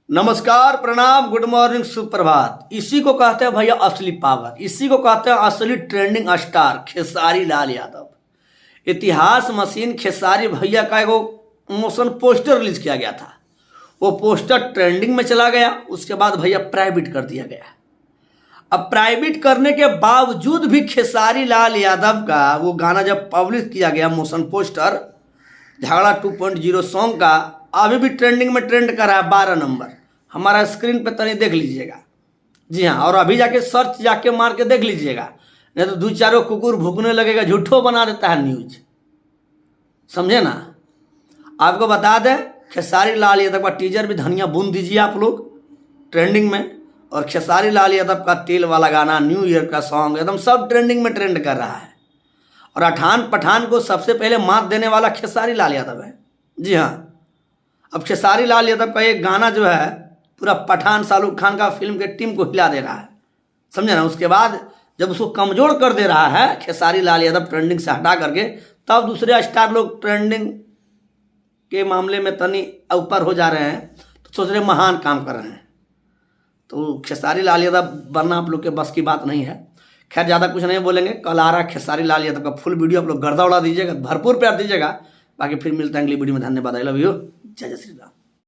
नमस्कार, प्रणाम, good morning, सुप्रभात। इसी को कहते हैं भैया असली पावर, इसी को कहते हैं असली ट्रेंडिंग स्टार खेसारी लाल यादव। इतिहास मशीन खेसारी भैया का एगो मोशन पोस्टर रिलीज किया गया था। वो पोस्टर ट्रेंडिंग में चला गया, उसके बाद भैया प्राइवेट कर दिया गया। अब प्राइवेट करने के बावजूद भी खेसारी लाल यादव का वो गाना जब पब्लिश किया गया, मोशन पोस्टर झगड़ा 2.0 सॉन्ग का, अभी भी ट्रेंडिंग में ट्रेंड कर रहा है 12 नंबर। हमारा स्क्रीन पे तनी देख लीजिएगा। जी हाँ, और अभी जाके सर्च जाके मार के देख लीजिएगा, नहीं तो दो चारों कुकुर भूकने लगेगा, झूठो बना देता है न्यूज। समझे ना। आपको बता दें, खेसारी लाल यादव का टीजर भी धनिया बूंद दीजिए आप लोग ट्रेंडिंग में। और खेसारी लाल यादव का तेल वाला गाना, न्यू ईयर का सॉन्ग, एकदम सब ट्रेंडिंग में ट्रेंड कर रहा है। और अठान पठान को सबसे पहले मात देने वाला खेसारी लाल यादव है। जी हाँ, अब खेसारी लाल यादव का एक गाना जो है पूरा पठान शाहरुख खान का फिल्म के टीम को हिला दे रहा है। समझे ना। उसके बाद जब उसको कमजोर कर दे रहा है खेसारी लाल यादव ट्रेंडिंग से हटा करके, तब दूसरे स्टार लोग ट्रेंडिंग के मामले में तनी ऊपर हो जा रहे हैं, तो सोच रहे महान काम कर रहे हैं। तो खेसारी लाल यादव बनना आप लोग के बस की बात नहीं है। खैर, ज़्यादा कुछ नहीं बोलेंगे। कल आ रहा है खेसारी लाल यादव का फुल वीडियो, आप लोग गर्दा उड़ा दीजिएगा, भरपूर प्यार दीजिएगा। बाकी फिर मिलते हैं अगली वीडियो में। धन्यवाद। I love you. जय जय श्री राम।